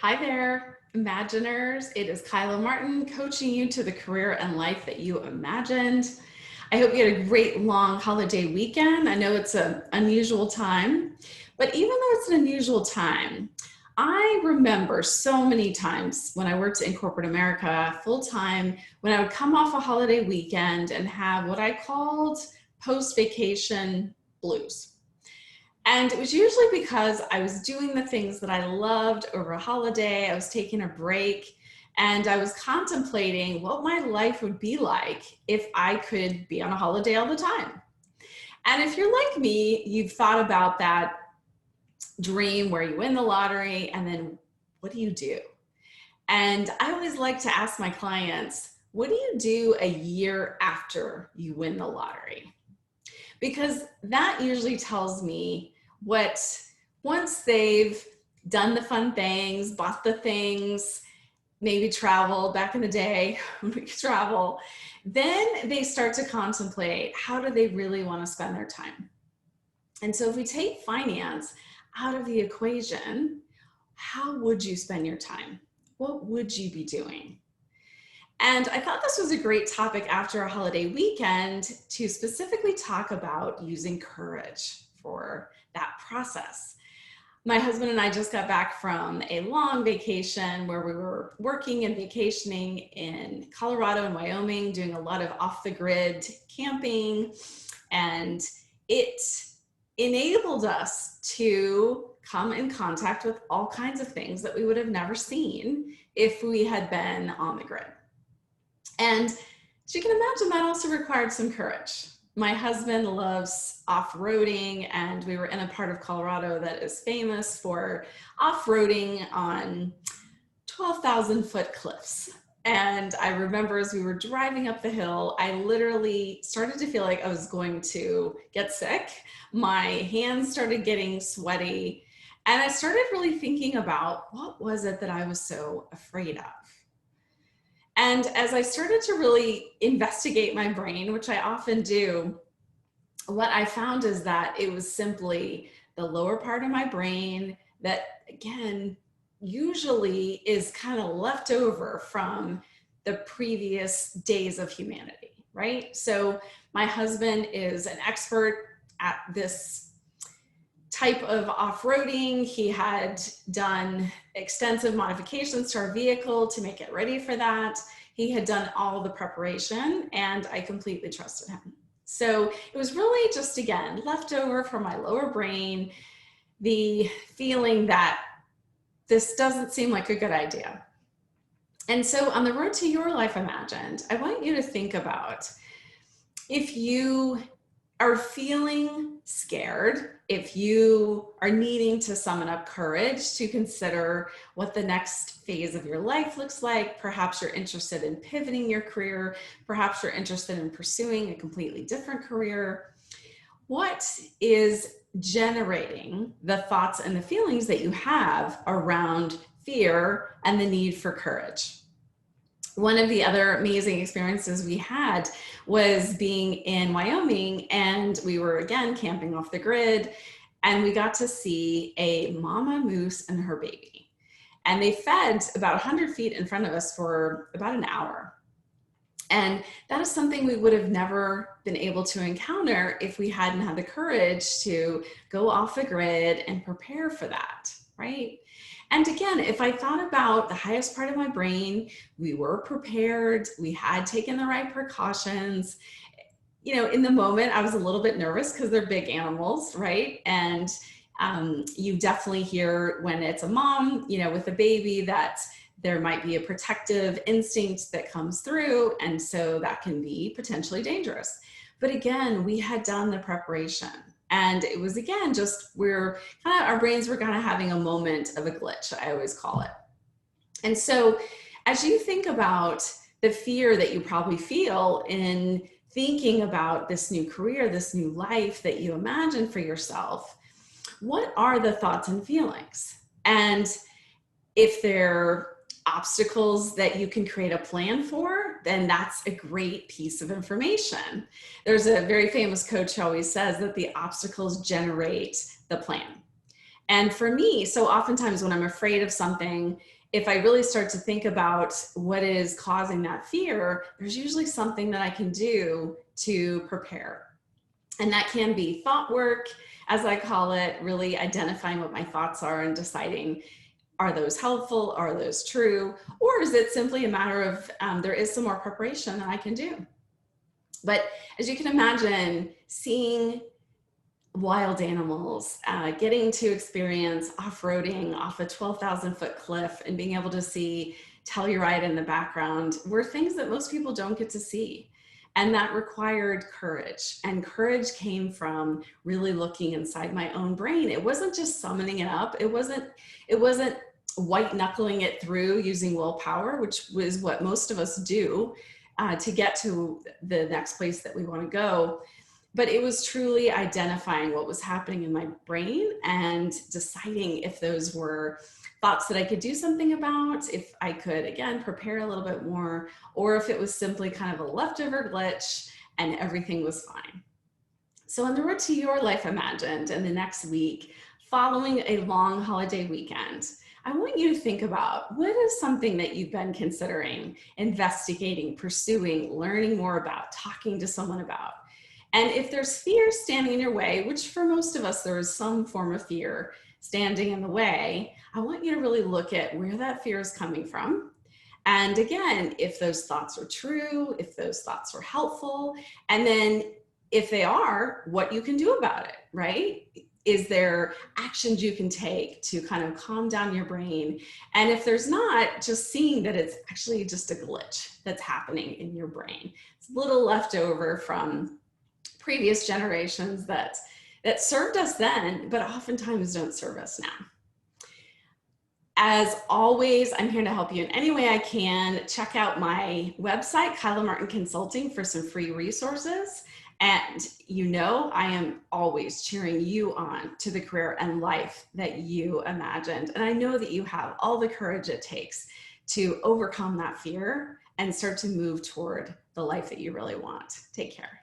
Hi there, Imaginers. It is Kyla Martin coaching you to the career and life that you imagined. I hope you had a great long holiday weekend. I know it's an unusual time, but even though it's an unusual time, I remember so many times when I worked in corporate America full time, when I would come off a holiday weekend and have what I called post vacation blues. And it was usually because I was doing the things that I loved over a holiday. I was taking a break and I was contemplating what my life would be like if I could be on a holiday all the time. And if you're like me, you've thought about that dream where you win the lottery and then what do you do? And I always like to ask my clients, what do you do a year after you win the lottery? Because that usually tells me what, once they've done the fun things, bought the things, maybe travel back in the day, when we could travel, then they start to contemplate, how do they really want to spend their time? And so if we take finance out of the equation, how would you spend your time? What would you be doing? And I thought this was a great topic after a holiday weekend to specifically talk about using courage for that process. My husband and I just got back from a long vacation where we were working and vacationing in Colorado and Wyoming, doing a lot of off the grid camping. And it enabled us to come in contact with all kinds of things that we would have never seen if we had been on the grid. And as you can imagine, that also required some courage. My husband loves off-roading, and we were in a part of Colorado that is famous for off-roading on 12,000-foot cliffs. And I remember as we were driving up the hill, I literally started to feel like I was going to get sick. My hands started getting sweaty, and I started really thinking about what was it that I was so afraid of. And as I started to really investigate my brain, which I often do, what I found is that it was simply the lower part of my brain that, again, usually is kind of left over from the previous days of humanity, right? So my husband is an expert at this type of off-roading. He had done extensive modifications to our vehicle to make it ready for that. He had done all the preparation, and I completely trusted him. So it was really just, again, left over from my lower brain, the feeling that this doesn't seem like a good idea. And so on the road to your life imagined, I want you to think about if you are feeling scared, if you are needing to summon up courage to consider what the next phase of your life looks like, perhaps you're interested in pivoting your career, perhaps you're interested in pursuing a completely different career, what is generating the thoughts and the feelings that you have around fear and the need for courage? One of the other amazing experiences we had was being in Wyoming, and we were again camping off the grid, and we got to see a mama moose and her baby. And they fed about 100 feet in front of us for about an hour. And that is something we would have never been able to encounter if we hadn't had the courage to go off the grid and prepare for that, right? And again, if I thought about the highest part of my brain, we were prepared, we had taken the right precautions. You know, in the moment, I was a little bit nervous because they're big animals, right? And you definitely hear when it's a mom, you know, with a baby, that there might be a protective instinct that comes through. And so that can be potentially dangerous. But again, we had done the preparation. And it was, again, just our brains were kind of having a moment of a glitch, I always call it. And so as you think about the fear that you probably feel in thinking about this new career, this new life that you imagine for yourself, what are the thoughts and feelings? And if they're obstacles that you can create a plan for, then that's a great piece of information. There's a very famous coach who always says that the obstacles generate the plan. And for me, so oftentimes when I'm afraid of something, if I really start to think about what is causing that fear, there's usually something that I can do to prepare. And that can be thought work, as I call it, really identifying what my thoughts are and deciding, are those helpful? Are those true? Or is it simply a matter of there is some more preparation that I can do? But as you can imagine, seeing wild animals, getting to experience off-roading off a 12,000-foot cliff and being able to see Telluride in the background were things that most people don't get to see. And that required courage. And courage came from really looking inside my own brain. It wasn't just summoning it up. It wasn't white knuckling it through using willpower, which was what most of us do to get to the next place that we want to go. But it was truly identifying what was happening in my brain and deciding if those were thoughts that I could do something about, if I could, again, prepare a little bit more, or if it was simply kind of a leftover glitch and everything was fine. So on the road to your life imagined in the next week, following a long holiday weekend, I want you to think about what is something that you've been considering, investigating, pursuing, learning more about, talking to someone about. And if there's fear standing in your way, which for most of us, there is some form of fear standing in the way, I want you to really look at where that fear is coming from. And again, if those thoughts are true, if those thoughts are helpful, and then if they are, what you can do about it, right? Is there actions you can take to kind of calm down your brain? And if there's not, just seeing that it's actually just a glitch that's happening in your brain. It's a little left over from previous generations that served us then, but oftentimes don't serve us now. As always, I'm here to help you in any way I can. Check out my website, Kyla Martin Consulting, for some free resources. And I am always cheering you on to the career and life that you imagined. And I know that you have all the courage it takes to overcome that fear and start to move toward the life that you really want. Take care.